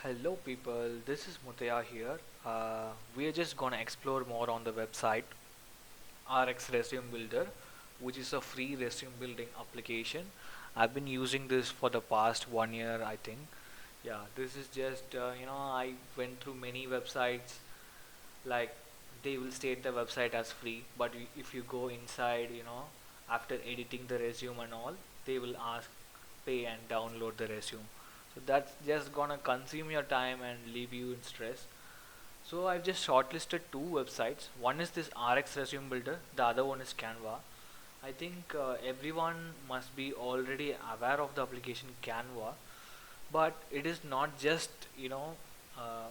Hello people, this is Mutaya here. We are just gonna explore more on the website RX Resume Builder, which is a free resume building application. I've been using this for the past 1 year, I think. Yeah, this is just I went through many websites. Like they will state the website as free, but if you go inside, after editing the resume and all, they will ask pay and download the resume. So that's just gonna consume your time and leave you in stress. So I've just shortlisted two websites. One is this RX Resume Builder, the other one is Canva. I think everyone must be already aware of the application Canva, but it is not just uh,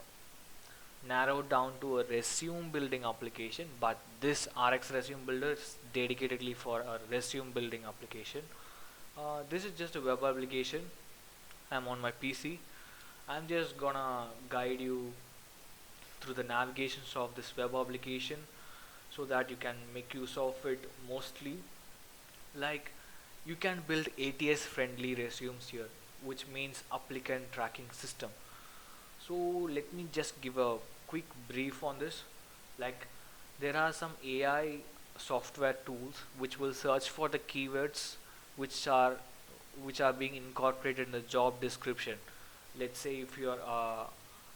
narrowed down to a resume building application, but this RX Resume Builder is dedicatedly for a resume building application. This is just a web application. I'm on my PC. I'm just gonna guide you through the navigations of this web application so that you can make use of it mostly. Like you can build ATS friendly resumes here, which means applicant tracking system. So let me just give a quick brief on this. Like there are some AI software tools which will search for the keywords which are which are being incorporated in the job description. Let's say if you are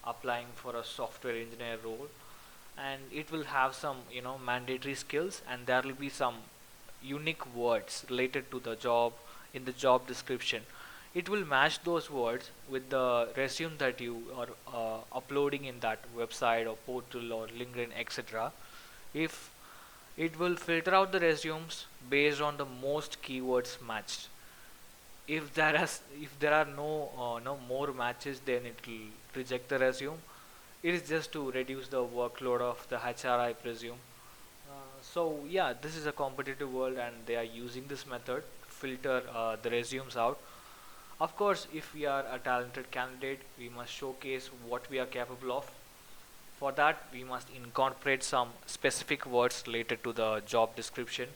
applying for a software engineer role, and it will have some mandatory skills, and there will be some unique words related to the job in the job description. It will match those words with the resume that you are uploading in that website or portal or LinkedIn, etc. If it will filter out the resumes based on the most keywords matched. If there are no more matches, then it will reject the resume. It is just to reduce the workload of the HR, I presume. So yeah, this is a competitive world, and they are using this method to filter the resumes out. Of course, if we are a talented candidate, we must showcase what we are capable of. For that, we must incorporate some specific words related to the job description.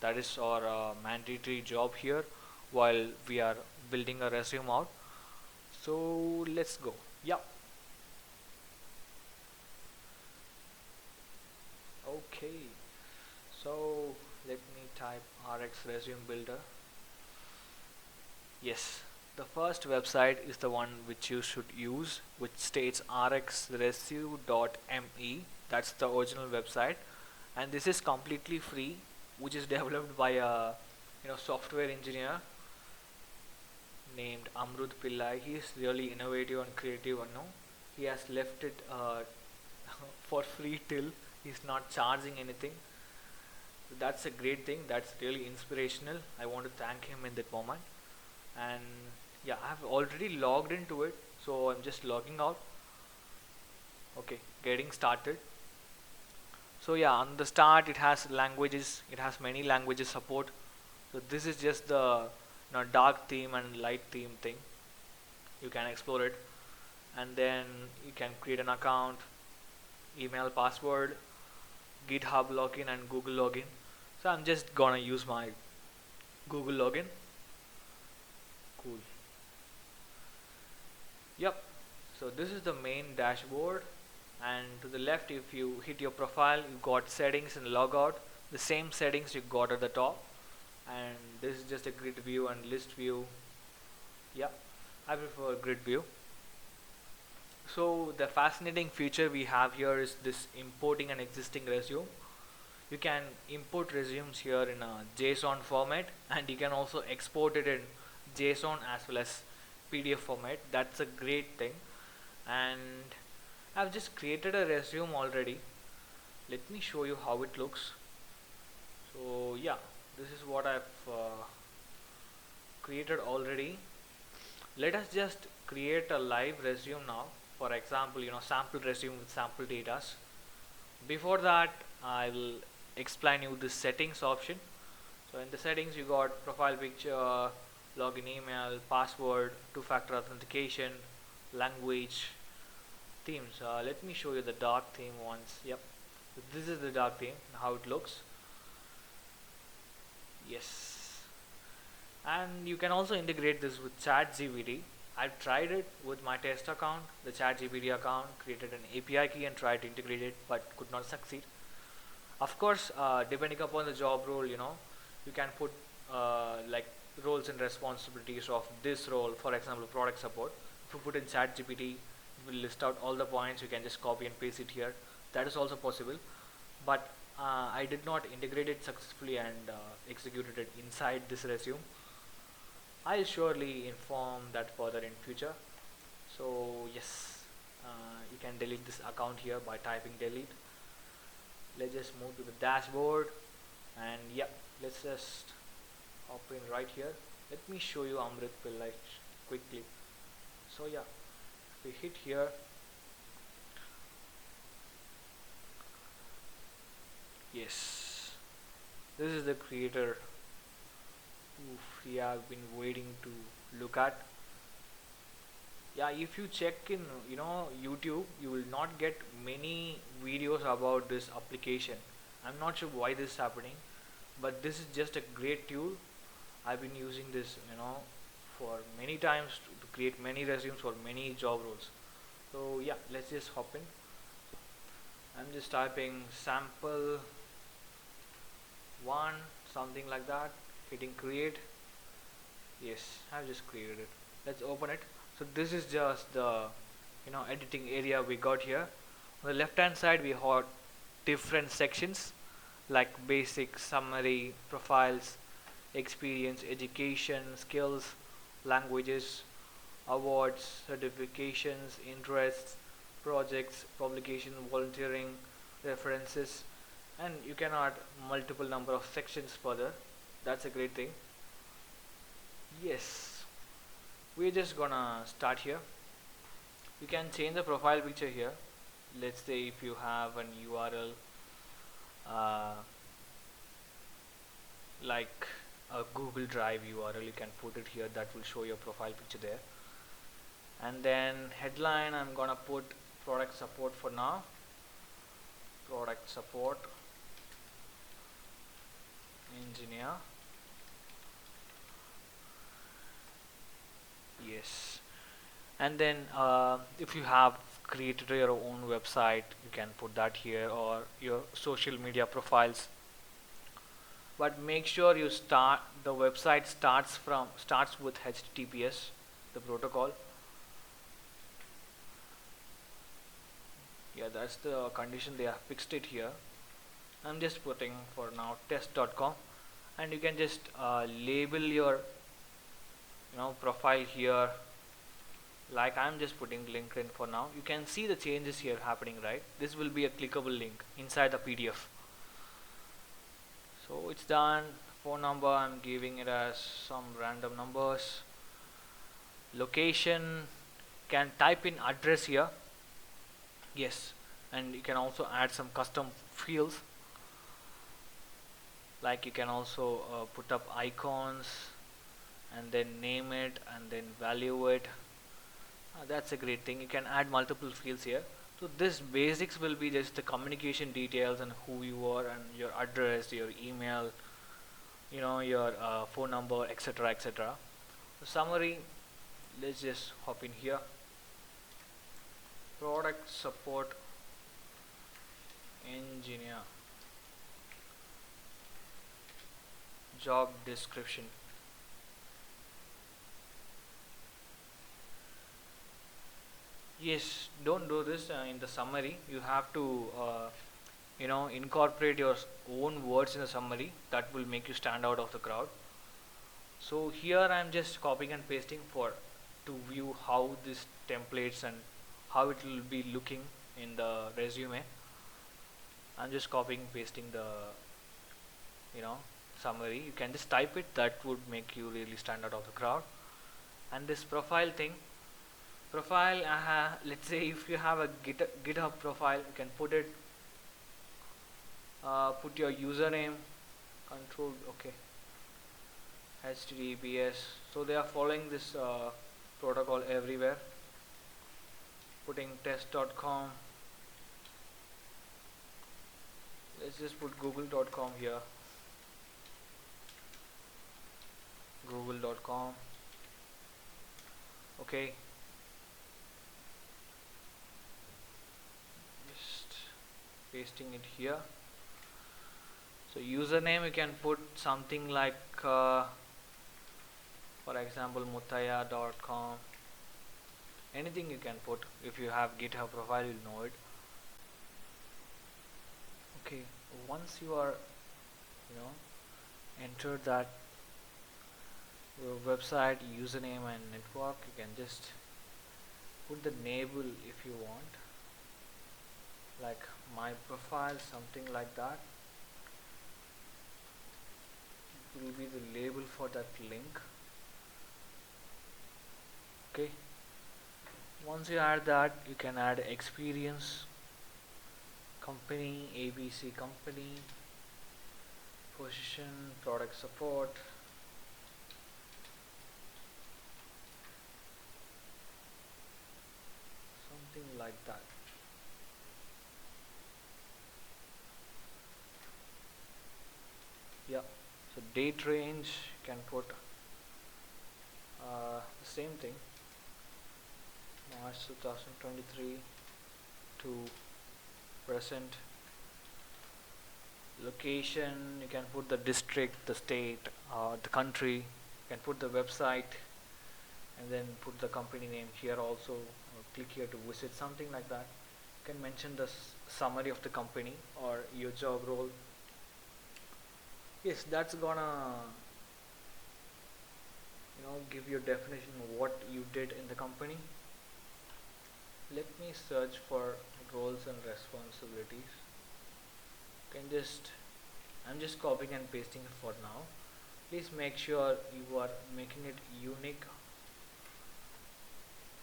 That is our mandatory job here while we are building a resume out. So let's go. Yeah. Okay. So let me type RX Resume Builder. Yes, the first website is the one which you should use, which states rxresu.me. That's the original website, and this is completely free, which is developed by a software engineer named Amrut Pillai. He is really innovative and creative. He has left it for free till he's not charging anything. So that's a great thing. That's really inspirational. I want to thank him in that moment. And yeah, I've already logged into it, so I'm just logging out. Okay, getting started. So yeah, on the start it has languages. It has many languages support. So this is just the dark theme and light theme thing. You can explore it, and then you can create an account, email, password, GitHub login, and Google login. So I'm just gonna use my Google login. Cool. Yep. So this is the main dashboard, and to the left, if you hit your profile, you got settings and logout. The same settings you got at the top, and this is just a grid view and list view. Yeah, I prefer grid view. So the fascinating feature we have here is this importing an existing resume. You can import resumes here in a JSON format, and you can also export it in JSON as well as PDF format. That's a great thing. And I've just created a resume already. Let me show you how it looks. So yeah, this is what I've created already. Let us just create a live resume now. For example, sample resume with sample data. Before that, I will explain you the settings option. So in the settings, you got profile picture, login email, password, two-factor authentication, language, themes. Let me show you the dark theme once. Yep, so this is the dark theme, how it looks. Yes, and you can also integrate this with ChatGPT. I've tried it with my test account, the ChatGPT account, created an API key and tried to integrate it, but could not succeed. Of course, depending upon the job role, you can put like roles and responsibilities of this role. For example, product support. If you put in ChatGPT, it will list out all the points. You can just copy and paste it here. That is also possible, but I did not integrate it successfully and executed it inside this resume. I'll surely inform that further in future. So yes, you can delete this account here by typing delete. Let's just move to the dashboard, and yeah, let's just hop in right here. Let me show you Amrit Pillai quickly. So yeah, if we hit here, yes, this is the creator who we have been waiting to look at. Yeah, if you check in YouTube, you will not get many videos about this application. I'm not sure why this is happening, but this is just a great tool. I've been using this for many times to create many resumes for many job roles. So yeah, let's just hop in. I'm just typing sample one, something like that, hitting create. Yes, I've just created it. Let's open it. So this is just the editing area we got here. On the left hand side we have different sections like basic, summary, profiles, experience, education, skills, languages, awards, certifications, interests, projects, publication, volunteering, references, and you can add multiple number of sections further. That's a great thing. Yes, we're just gonna start here. You can change the profile picture here. Let's say if you have an URL like a Google Drive URL, you can put it here. That will show your profile picture there. And then headline, I'm gonna put product support for now. Product support engineer. Yes, and then if you have created your own website, you can put that here, or your social media profiles. But make sure you start the website starts with HTTPS, the protocol. Yeah, that's the condition. They have fixed it here. I'm just putting for now test.com, and you can just label your profile here, like I'm just putting LinkedIn for now. You can see the changes here happening, right? This will be a clickable link inside the PDF. So it's done. Phone number, I'm giving it as some random numbers. Location, can type in address here. Yes, and you can also add some custom fields, like you can also put up icons and then name it and then value it. That's a great thing. You can add multiple fields here. So this basics will be just the communication details and who you are and your address, your email, your phone number, etc., etc. The summary, let's just hop in here. Product support engineer, job description. Yes, don't do this in the summary. You have to incorporate your own words in the summary. That will make you stand out of the crowd. So here I'm just copying and pasting to view how this templates and how it will be looking in the resume. I'm just copying pasting the summary. You can just type it. That would make you really stand out of the crowd. And this profile thing, let's say if you have a GitHub profile, you can put it, put your username, control, okay, HTTPS. So they are following this protocol everywhere. Putting test.com. Let's just put google.com here. Google.com. Okay, just pasting it here. So username you can put something like for example muthaya.com. Anything you can put. If you have GitHub profile, you'll know it. Okay, once you are, enter that your website username and network, you can just put the label if you want, like my profile, something like that. It will be the label for that link. Okay, once you add that, you can add experience, company, ABC company, position, product support, something like that. Yeah, so date range you can put the same thing, March 2023 to present. Location you can put the district, the state, the country. You can put the website and then put the company name here also. Click here to visit, something like that. You can mention the summary of the company or your job role. Yes, that's gonna give you a definition of what you did in the company. Let me search for roles and responsibilities. You can just I'm just copying and pasting it for now. Please make sure you are making it unique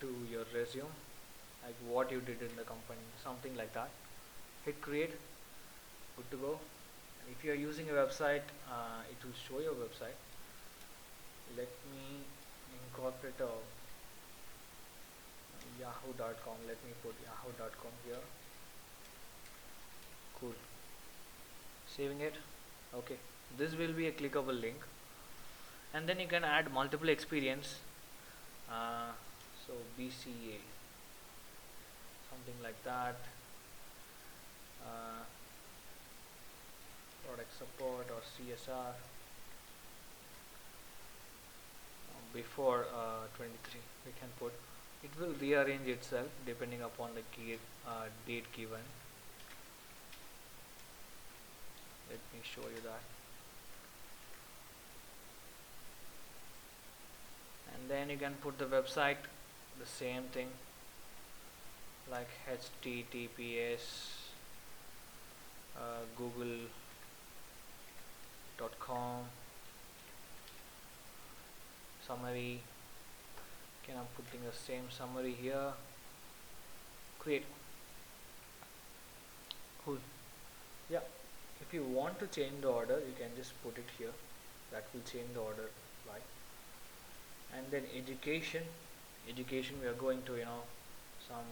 to your resume, like what you did in the company, something like that. Hit create, good to go. If you are using a website, it will show your website. Let me incorporate a yahoo.com. Let me put yahoo.com here. Cool. Saving it. Okay, this will be a clickable link, and then you can add multiple experience. So BCA, something like that. Product support or CSR before 23 we can put. It will rearrange itself depending upon the date given. Let me show you that. And then you can put the website, the same thing, like https google.com. Summary, I'm putting the same summary here. Create. Cool. Yeah, if you want to change the order, you can just put it here. That will change the order. Right. And then education we are going to some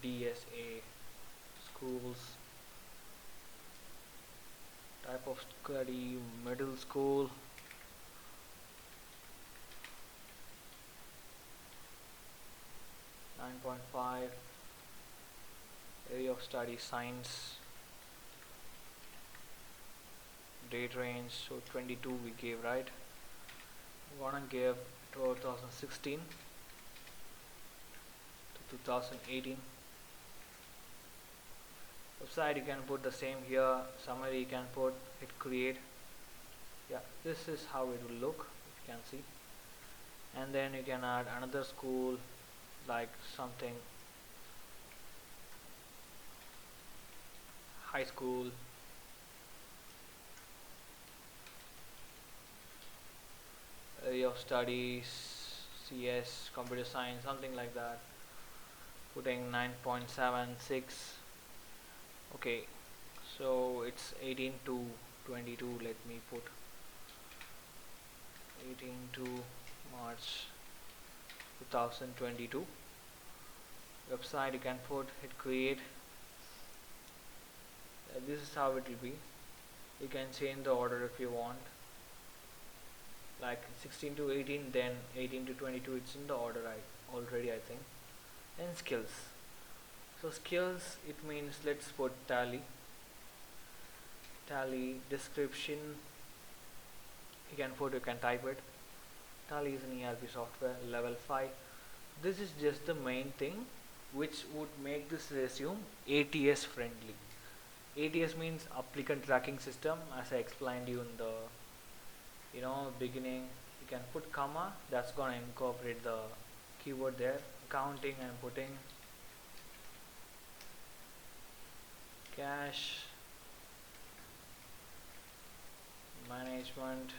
DSA schools, type of study, middle school. .5 area of study science, date range, so 22 we gave, right? We want to give 2016 to 2018. Website you can put the same here, summary you can put, hit create. Yeah, this is how it will look, if you can see. And then you can add another school, like something high school, area of studies, CS, computer science, something like that, putting 9.76. okay, so it's 18 to 22. Let me put 18 to March 2022. Website you can put, hit create. This is how it will be. You can change the order if you want, like 16 to 18, then 18 to 22, it's in the order already, I think. And skills. So skills, it means let's put tally description. You can type it. Tally is an ERP software, level 5. This is just the main thing which would make this resume ATS friendly. ATS means applicant tracking system, as I explained you in the beginning. You can put comma, that's gonna incorporate the keyword there. Accounting, I'm putting cash management,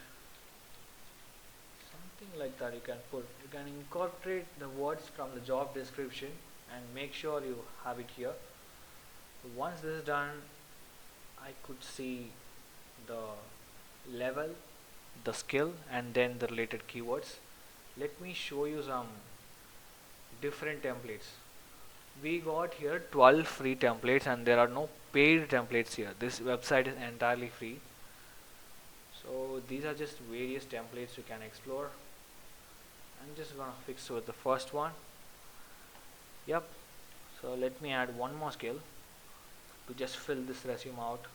something like that. You can incorporate the words from the job description and make sure you have it here. So once this is done, I could see the level, the skill, and then the related keywords. Let me show you some different templates. We got here 12 free templates and there are no paid templates here. This website is entirely free. So these are just various templates you can explore. I'm just gonna fix with the first one. Yep. So let me add one more skill to just fill this resume out.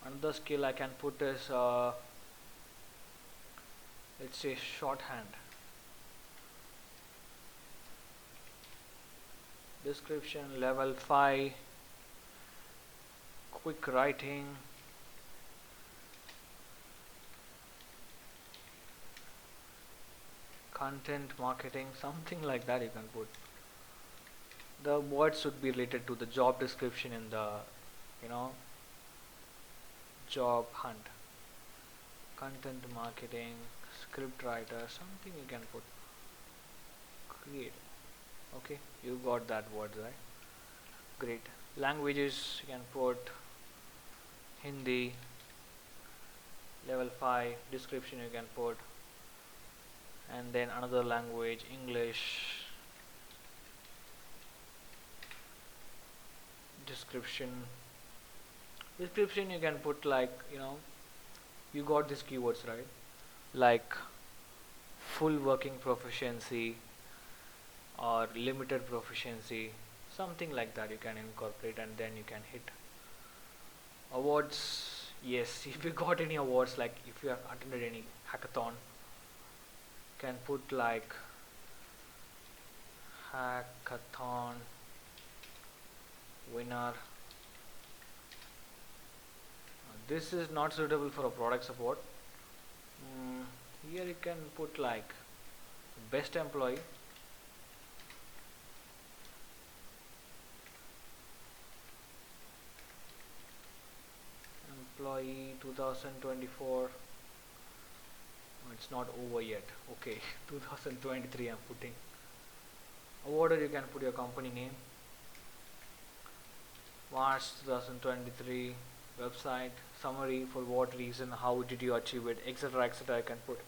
Another skill I can put is let's say shorthand. Description level 5, quick writing, content marketing, something like that you can put. The words should be related to the job description in the job hunt. Content marketing, script writer, something you can put. Create. Okay, you got that word right. Great. Languages you can put Hindi, level 5, description you can put, and then another language, English, description you can put like you got these keywords right, like full working proficiency or limited proficiency, something like that you can incorporate, and then you can hit awards. Yes, if you got any awards, like if you have attended any hackathon, can put like hackathon winner. This is not suitable for a product support. Here you can put like best employee, employee 2024. It's not over yet. Okay, 2023 I'm putting. Award, you can put your company name, March 2023, website, summary, for what reason, how did you achieve it, etc, etc. I can put.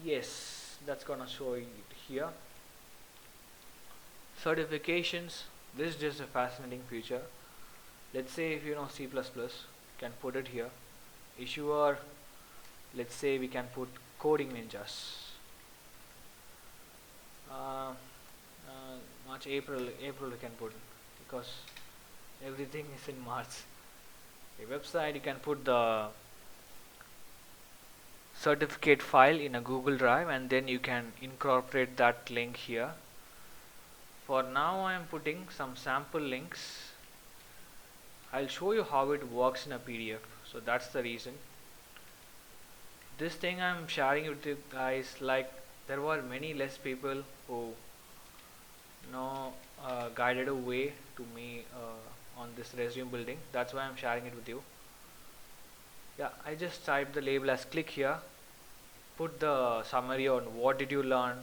Yes, that's gonna show it here. Certifications, this is just a fascinating feature. Let's say if you know C++, you can put it here. Issuer, let's say we can put coding ninjas. March, April we can put, because everything is in March. A website, you can put the certificate file in a Google Drive, and then you can incorporate that link here. For now I am putting some sample links. I'll show you how it works in a PDF, so that's the reason. This thing I'm sharing with you guys, like there were many less people who guided a way to me on this resume building. That's why I'm sharing it with you. Yeah, I just typed the label as click here, put the summary on what did you learn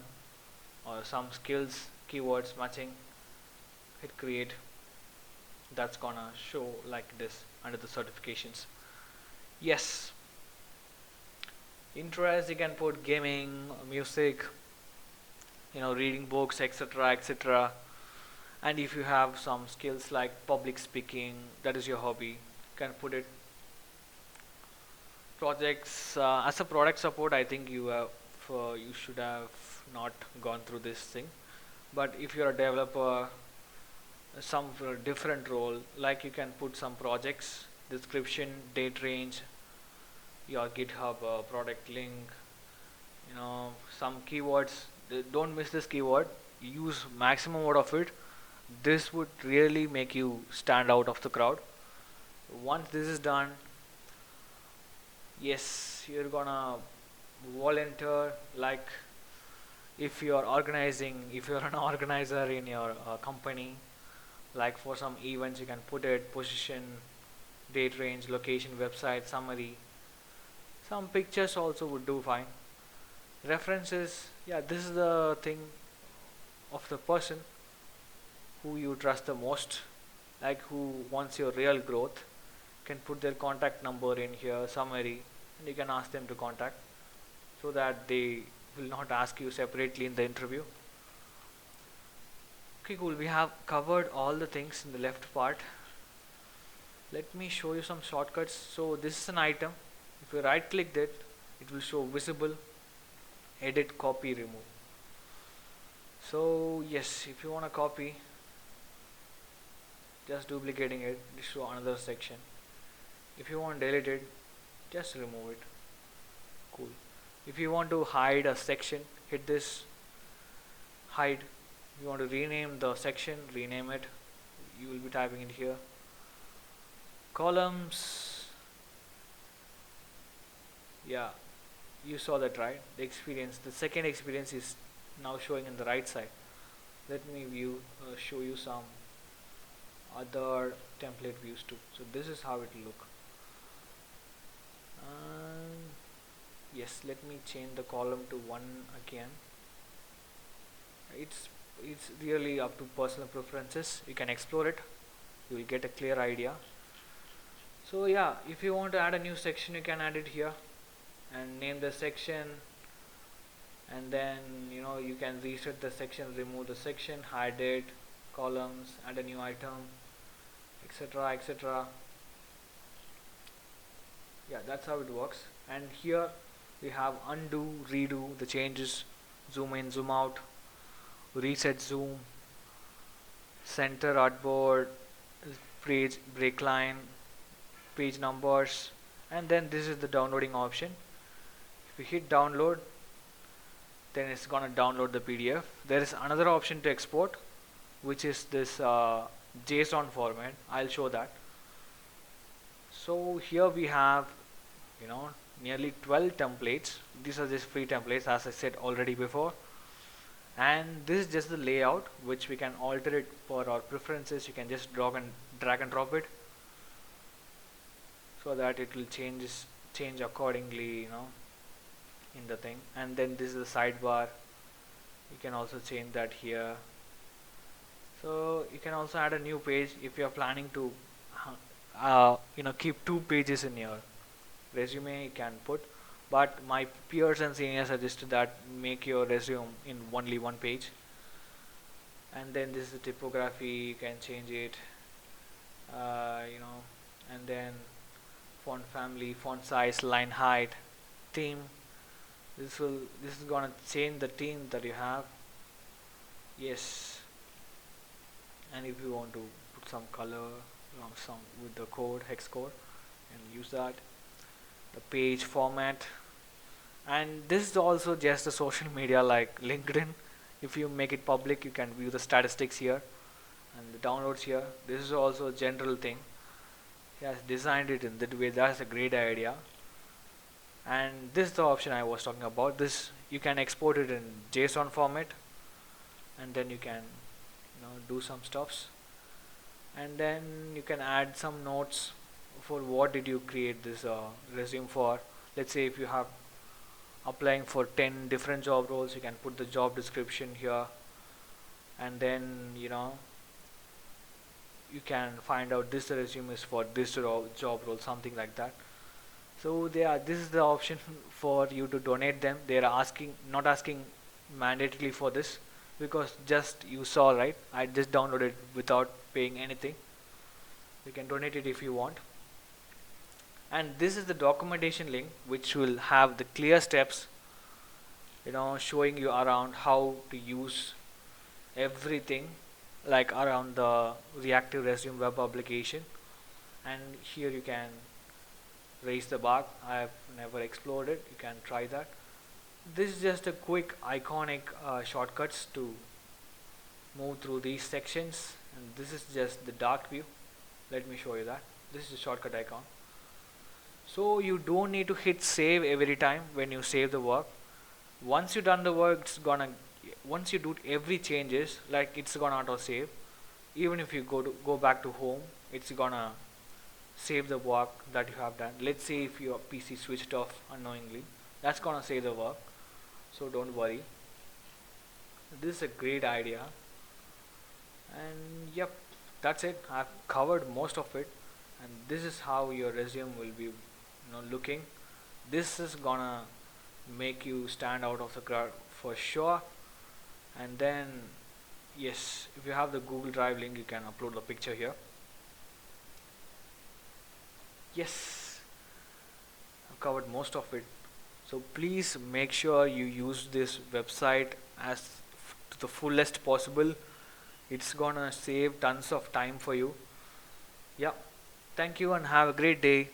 or some skills, keywords matching, hit create. That's gonna show like this under the certifications. Yes, interest, you can put gaming, music, reading books, etc, etc. And if you have some skills like public speaking, that is your hobby, you can put it. Projects, as a product support, I think you have you should have not gone through this thing. But if you're a developer, some for a different role, like you can put some projects, description, date range, your GitHub product link, some keywords. Don't miss this keyword. Use maximum out of it. This would really make you stand out of the crowd. Once this is done, yes, you're gonna volunteer. Like if you're an organizer in your company, like for some events, you can put it position, date range, location, website, summary. Some pictures also would do fine. References, yeah, this is the thing of the person who you trust the most, like who wants your real growth. Can put their contact number in here, summary, and you can ask them to contact, so that they will not ask you separately in the interview. Okay, cool. We have covered all the things in the left part. Let me show you some shortcuts. So this is an item. If you right click it, it will show visible, edit, copy, remove. So yes, if you want to copy, just duplicating it, show another section. If you want to delete it, just remove it. Cool. If you want to hide a section, hit this hide. If you want to rename the section, rename it. You will be typing it here. Columns, yeah, you saw that, right? The experience, the second experience is now showing in the right side. Let me show you some other template views too. So this is how it will look. Yes, let me change the column to 1 again. It's really up to personal preferences. You can explore it. You will get a clear idea. So yeah, if you want to add a new section, you can add it here and name the section, and then you can reset the section, remove the section, hide it, columns, add a new item, etc, etc. Yeah, that's how it works. And here we have undo, redo the changes, zoom in, zoom out, reset zoom, center artboard, page break line, page numbers, and then this is the downloading option. If you hit download, then it's gonna download the PDF. There is another option to export, which is this JSON format. I'll show that. So here we have nearly 12 templates. These are just free templates, as I said already before, and this is just the layout, which we can alter it for our preferences. You can just drag and drop it, so that it will change accordingly in the thing. And then this is the sidebar. You can also change that here. So you can also add a new page if you are planning to keep 2 pages in your resume. You can put, but my peers and seniors suggested that make your resume in only 1 page. And then this is the typography. You can change it, and then font family, font size, line height, theme. This is gonna change the theme that you have. Yes. And if you want to put some color, some with the code, hex code, and use that. The page format, and this is also just a social media like LinkedIn. If you make it public, you can view the statistics here and the downloads here. This is also a general thing. He has designed it in that way. That's a great idea. And this is the option I was talking about. This you can export it in JSON format, and then you can do some stuffs, and then you can add some notes for what did you create this resume for. Let's say if you have applying for 10 different job roles, you can put the job description here, and then you can find out this resume is for this job role, something like that. So this is the option for you to donate them. They are not asking mandatorily for this, because just you saw, right, I just downloaded without paying anything. You can donate it if you want. And this is the documentation link, which will have the clear steps showing you around how to use everything, like around the reactive resume web application. And here you can raise the bar. I have never explored it, you can try that. This is just a quick iconic shortcuts to move through these sections, and this is just the dark view. Let me show you that. This is the shortcut icon. So you don't need to hit save every time when you save the work. Once you done the work, once you do every changes, like it's gonna auto save. Even if you go back to home, it's gonna save the work that you have done. Let's say if your PC switched off unknowingly, that's gonna save the work, so don't worry. This is a great idea. And yep, that's it. I've covered most of it, and this is how your resume will be looking. This is gonna make you stand out of the crowd for sure. And then yes, if you have the Google Drive link, you can upload the picture here. Yes, I've covered most of it. So please make sure you use this website to the fullest possible. It's gonna save tons of time for you. Yeah, thank you and have a great day.